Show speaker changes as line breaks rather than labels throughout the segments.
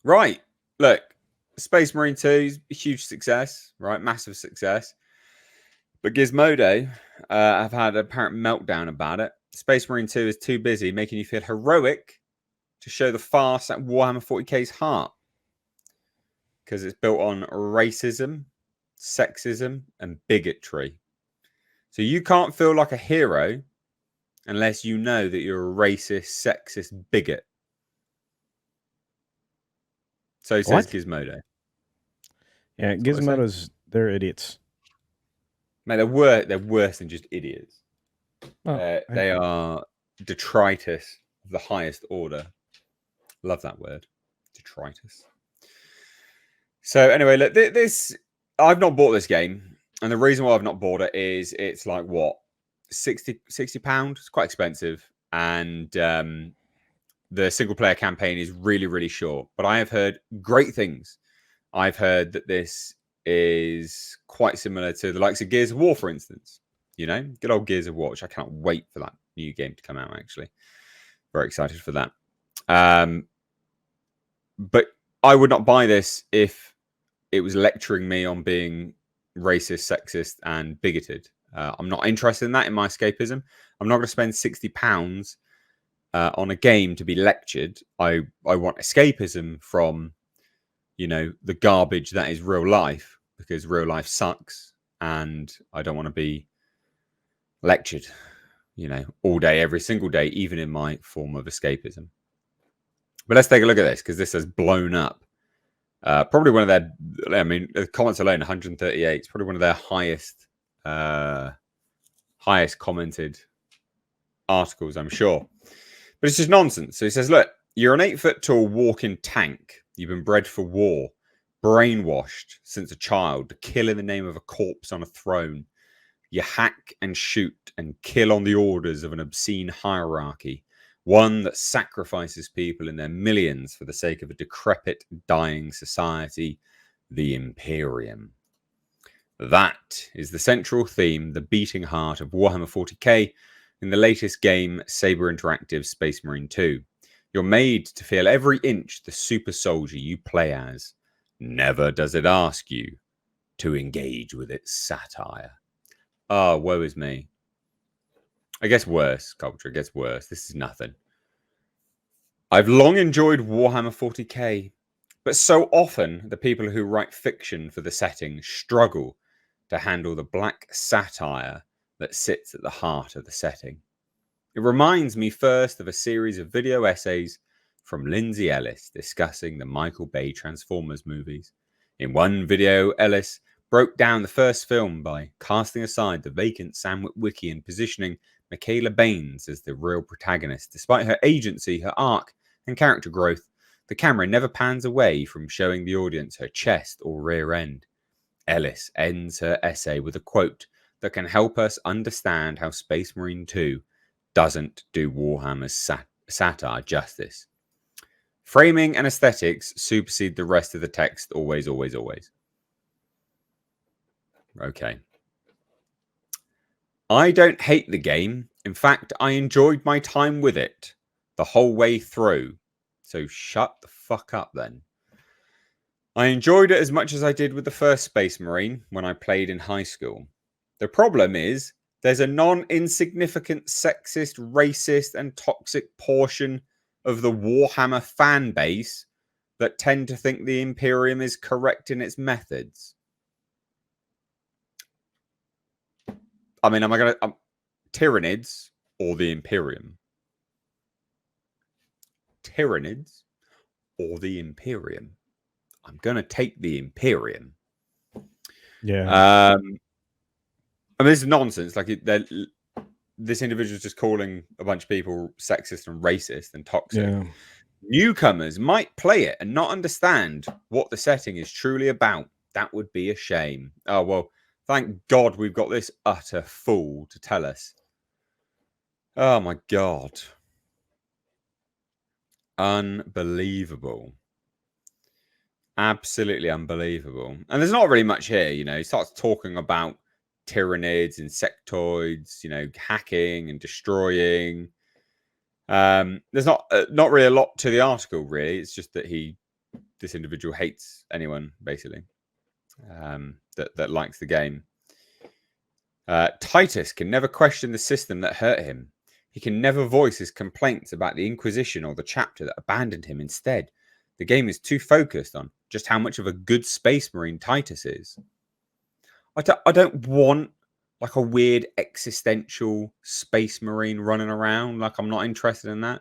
Right. Look, Space Marine 2 is a huge success, right? Massive success. But Gizmodo have had an apparent meltdown about it. Space Marine 2 is too busy making you feel heroic to show the farce at Warhammer 40k's heart. Because it's built on racism, sexism, and bigotry. So you can't feel like a hero unless you know that you're a racist, sexist bigot. So says Gizmodo.
Yeah, Gizmodo's, they're idiots.
Mate, they're worse than just idiots. They are detritus of the highest order. Love that word, detritus. So anyway, look, this I've not bought this game, and the reason why I've not bought it is it's like what £60. It's quite expensive, and the single player campaign is really, really short. But I have heard great things. I've heard that this is quite similar to the likes of Gears of War, for instance. You know, good old Gears of War, which I cannot wait for that new game to come out, actually. Very excited for that. But I would not buy this if it was lecturing me on being racist, sexist, and bigoted. I'm not interested in that in my escapism. I'm not going to spend £60 on a game to be lectured. I want escapism from, you know, the garbage that is real life, because real life sucks, and I don't want to be lectured, you know, all day, every single day, even in my form of escapism. But let's take a look at this, because this has blown up. Probably one of their, I mean, the comments alone, 138. It's probably one of their highest commented articles, I'm sure. But it's just nonsense. So he says, look, you're an 8-foot tall walking tank. You've been bred for war, brainwashed since a child to kill in the name of a corpse on a throne. You hack and shoot and kill on the orders of an obscene hierarchy, one that sacrifices people in their millions for the sake of a decrepit, dying society, the Imperium. That is the central theme, the beating heart of Warhammer 40k in the latest game, Saber Interactive Space Marine 2. You're made to feel every inch the super soldier you play as. Never does it ask you to engage with its satire. Oh, woe is me. I guess worse, culture. It gets worse. This is nothing. I've long enjoyed Warhammer 40k, but so often the people who write fiction for the setting struggle to handle the black satire that sits at the heart of the setting. It reminds me first of a series of video essays from Lindsay Ellis discussing the Michael Bay Transformers movies. In one video, Ellis broke down the first film by casting aside the vacant Sam Witwicky and positioning Michaela Baines as the real protagonist. Despite her agency, her arc, and character growth, the camera never pans away from showing the audience her chest or rear end. Ellis ends her essay with a quote that can help us understand how Space Marine 2 doesn't do Warhammer's satire justice. Framing and aesthetics supersede the rest of the text always, always, always. Okay. I don't hate the game. In fact, I enjoyed my time with it the whole way through. So shut the fuck up then. I enjoyed it as much as I did with the first Space Marine when I played in high school. The problem is there's a non-insignificant sexist, racist, and toxic portion of the Warhammer fan base that tend to think the Imperium is correct in its methods. I mean, am I going to... Tyranids or the Imperium? Tyranids or the Imperium? I'm going to take the Imperium.
Yeah.
I mean, this is nonsense. Like, this individual is just calling a bunch of people sexist and racist and toxic.
Yeah.
Newcomers might play it and not understand what the setting is truly about. That would be a shame. Oh, well, thank God we've got this utter fool to tell us. Oh, my God. Unbelievable. Absolutely unbelievable. And there's not really much here, you know. He starts talking about Tyranids, insectoids, you know, hacking and destroying. There's not really a lot to the article, really. It's just that he this individual hates anyone basically that likes the game. Titus can never question the system that hurt him. He can never voice his complaints about the Inquisition or the chapter that abandoned him instead. The game is too focused on just how much of a good space marine Titus is. I don't want like a weird existential space marine running around. Like, I'm not interested in that.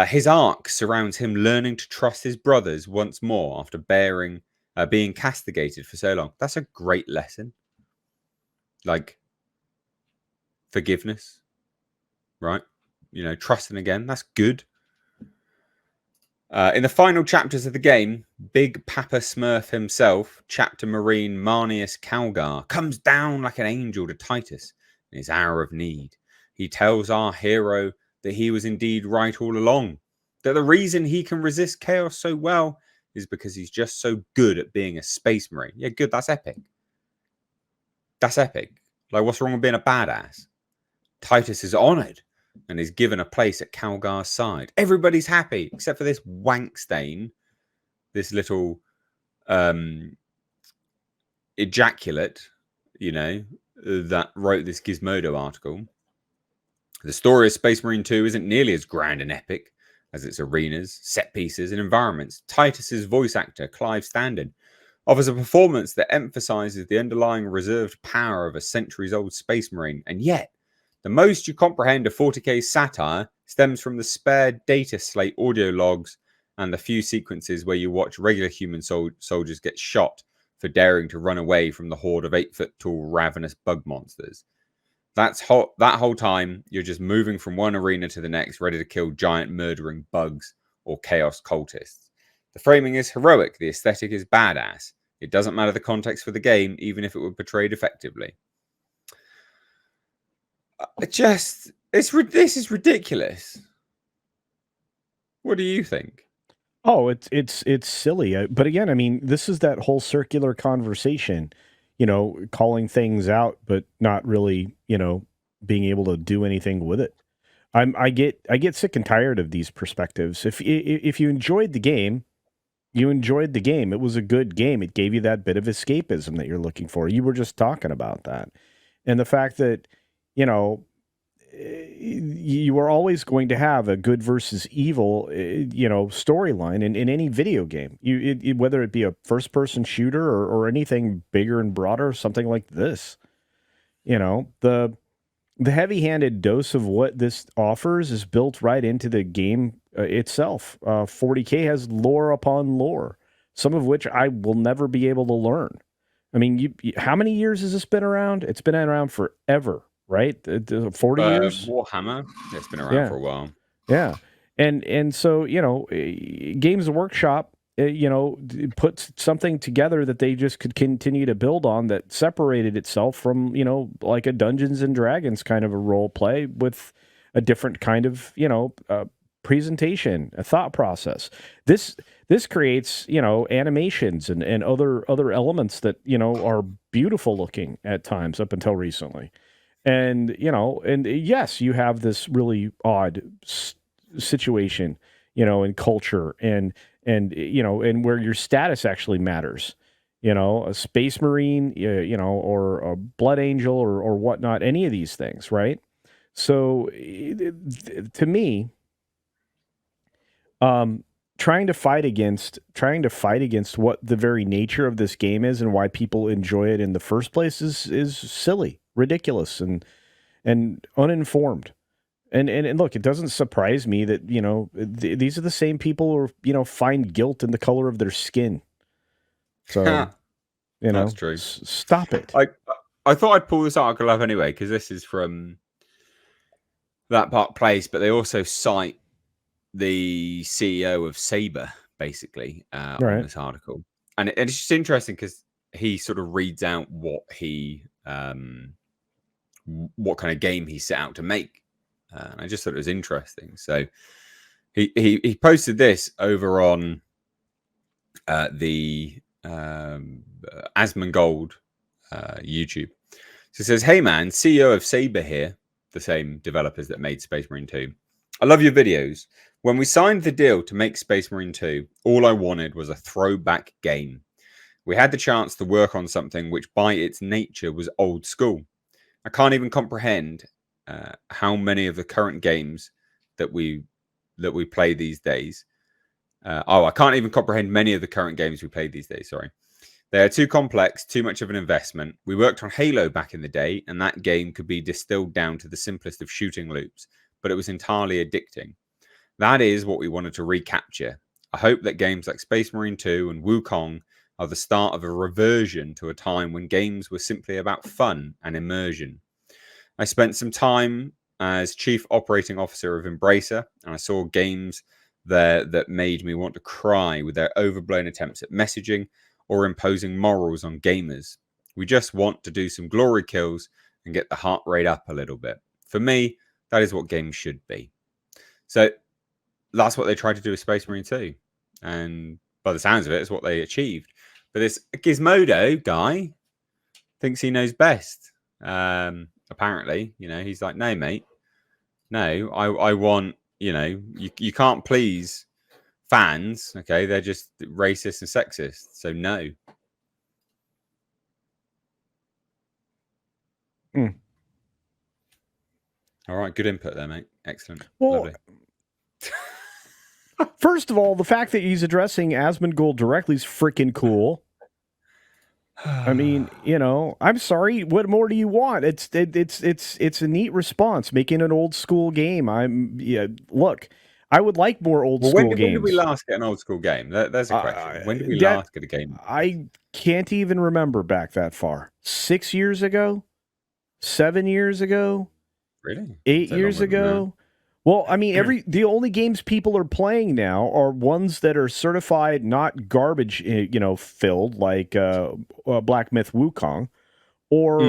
His arc surrounds him learning to trust his brothers once more after being castigated for so long. That's a great lesson. Like, forgiveness, right? You know, trusting again. That's good. In the final chapters of the game, Big Papa Smurf himself, Chapter Marine Marnius Calgar, comes down like an angel to Titus in his hour of need. He tells our hero that he was indeed right all along, that the reason he can resist chaos so well is because he's just so good at being a space marine. Yeah, good. That's epic. That's epic. Like, what's wrong with being a badass? Titus is honored and is given a place at Calgar's side. Everybody's happy except for this wank stain, this little ejaculate, you know, that wrote this Gizmodo article. The story of Space Marine 2 isn't nearly as grand and epic as its arenas, set pieces, and environments. Titus's voice actor, Clive Standen, offers a performance that emphasizes the underlying reserved power of a centuries-old Space Marine, and yet the most you comprehend of 40k's satire stems from the spare data slate audio logs and the few sequences where you watch regular human soldiers get shot for daring to run away from the horde of 8-foot-tall ravenous bug monsters. That whole time, you're just moving from one arena to the next, ready to kill giant murdering bugs or chaos cultists. The framing is heroic. The aesthetic is badass. It doesn't matter the context for the game, even if it were portrayed effectively. This is ridiculous. What do you think?
Oh, it's silly. But again, I mean, this is that whole circular conversation, you know, calling things out, but not really, you know, being able to do anything with it. I get sick and tired of these perspectives. If you enjoyed the game, you enjoyed the game. It was a good game. It gave you that bit of escapism that you're looking for. You were just talking about that. And the fact that, you know, you are always going to have a good versus evil, you know, storyline in any video game. Whether it be a first-person shooter or anything bigger and broader, something like this. You know, the heavy-handed dose of what this offers is built right into the game itself. 40K has lore upon lore, some of which I will never be able to learn. I mean, how many years has this been around? It's been around forever. Right? 40 years?
Warhammer. It's been around for a while.
Yeah. And so, you know, Games Workshop, you know, put something together that they just could continue to build on that separated itself from, you know, like a Dungeons and Dragons kind of a role play with a different kind of, you know, presentation, a thought process. This creates, you know, animations and other elements that, you know, are beautiful looking at times up until recently. And, you know, and yes, you have this really odd situation, you know, in culture and, you know, and where your status actually matters, you know, a space marine, you know, or a blood angel or whatnot, any of these things. Right. So to me, trying to fight against what the very nature of this game is and why people enjoy it in the first place is silly, ridiculous, and uninformed. And look, it doesn't surprise me that, you know, these are the same people who, you know, find guilt in the color of their skin. So, you know,
that's true.
Stop it.
I thought I'd pull this article up anyway, because this is from that part place, but they also cite the CEO of Saber, basically, on this article. And it's just interesting because he sort of reads out what kind of game he set out to make. And I just thought it was interesting. So he posted this over on the Asmongold YouTube. So it says, "Hey man, CEO of Saber here," the same developers that made Space Marine 2. I love your videos. When we signed the deal to make Space Marine 2, all I wanted was a throwback game. We had the chance to work on something which by its nature was old school. I can't even comprehend how many of the current games that we play these days. I can't even comprehend many of the current games we play these days. Sorry. They are too complex, too much of an investment. We worked on Halo back in the day, and that game could be distilled down to the simplest of shooting loops, but it was entirely addicting. That is what we wanted to recapture. I hope that games like Space Marine 2 and Wukong are the start of a reversion to a time when games were simply about fun and immersion. I spent some time as Chief Operating Officer of Embracer, and I saw games there that made me want to cry with their overblown attempts at messaging or imposing morals on gamers. We just want to do some glory kills and get the heart rate up a little bit. For me, that is what games should be. So that's what they tried to do with Space Marine 2. And by the sounds of it, it's what they achieved. But this Gizmodo guy thinks he knows best. Apparently, he's like, no, mate. No, I want, you can't please fans, okay? They're just racist and sexist. So no. All right, good input there, mate. Excellent.
Well,
lovely.
First of all, the fact that he's addressing Asmongold directly is freaking cool. I mean, I'm sorry. What more do you want? It's a neat response, making an old school game. Look, I would like more old school games.
When did we last get an old school game? There's a question. When did we last get a game?
I can't even remember back that far. 6 years ago? 7 years ago?
Really?
8 years ago? Well, I mean, the only games people are playing now are ones that are certified not garbage, filled, like Black Myth Wukong, or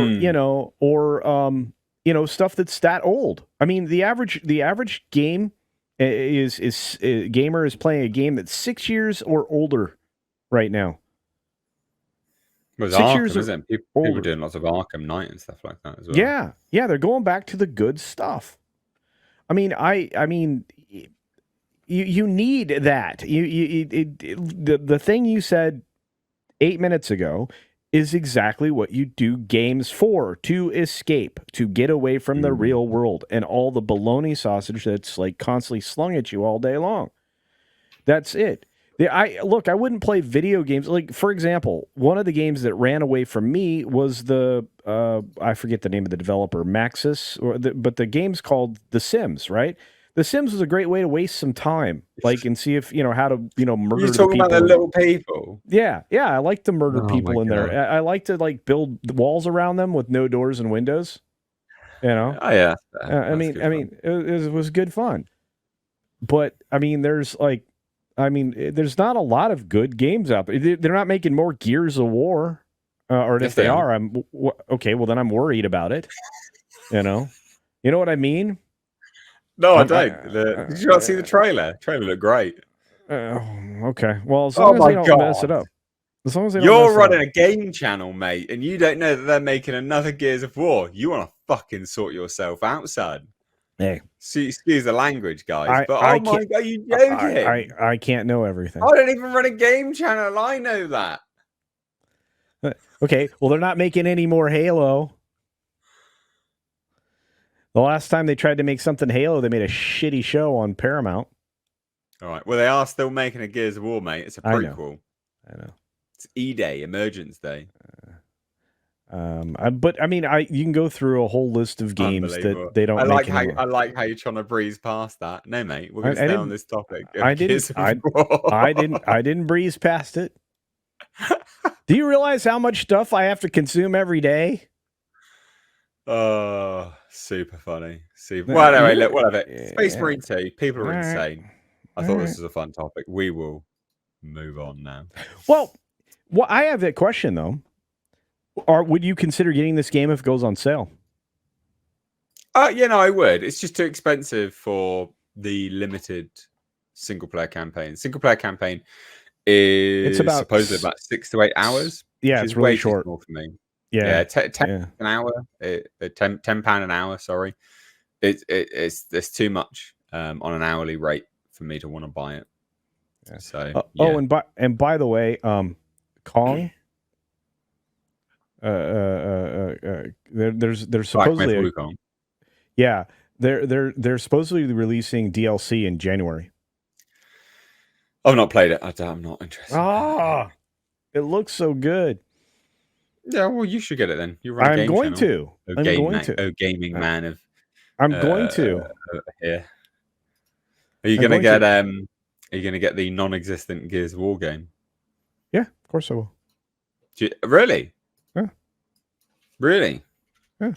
stuff that's that old. I mean, the average game gamer is playing a game that's 6 years or older right now.
Well, it's Arkham, isn't it? People doing lots of Arkham Knight and stuff like that as well.
Yeah, they're going back to the good stuff. I mean, you need that. The thing you said 8 minutes ago is exactly what you do games for, to escape, to get away from the real world and all the baloney sausage that's like constantly slung at you all day long. That's it. I wouldn't play video games. Like, for example, one of the games that ran away from me was the, I forget the name of the developer, Maxis, but the game's called The Sims, right? The Sims was a great way to waste some time, and see if, how to, murder
You're talking about the little people?
Yeah, I like to murder people in there. I like to, build walls around them with no doors and windows, Oh,
yeah.
I mean, it was good fun. But, I mean, there's not a lot of good games out there. They're not making more Gears of War, or if they are, okay. Well, then I'm worried about it. You know what I mean?
No, I don't. Did you not see the trailer? The trailer looked great.
Okay. Well, as long as they don't mess it up. As long as they don't
You're running a game channel, mate, and you don't know that they're making another Gears of War. You want to fucking sort yourself out, son.
Hey,
excuse the language, guys. But my God, are you joking?
I can't know everything.
I don't even run a game channel. I know that.
Okay, well, they're not making any more Halo. The last time they tried to make something Halo, they made a shitty show on Paramount.
All right. Well, they are still making a Gears of War, mate. It's a prequel.
I know.
It's E-Day, Emergence Day.
But I mean, you can go through a whole list of games that they don't. I
like how you're trying to breeze past that. No, mate, we're going to stay on this topic.
I didn't breeze past it. Do you realize how much stuff I have to consume every day?
Oh, super funny. Well, anyway, look, whatever. Space Marine 2, people are insane. I thought this was a fun topic. We will move on now.
Well, I have that question though. Would you consider getting this game if it goes on sale?
I would. It's just too expensive for the limited single player campaign. Single player campaign is supposedly about 6 to 8 hours.
Yeah, it's really short
for me.
Yeah,
10 an hour. £10 an hour. Sorry, it's too much. on an hourly rate for me to want to buy it.
Yeah.
So
oh, and by the way, Kong. There's supposedly
Wukong.
yeah, they're supposedly releasing DLC in January.
I've not played it. I'm not interested.
Ah, it looks so good.
Yeah, well, you should get it then. You run a
I'm
game
going
channel.
to. I'm going to.
Oh, gaming man of.
I'm going to.
Here. Are you gonna get Are you gonna get the non-existent Gears War game?
Yeah, of course I will.
Really?
Yeah.
Really?
Yeah.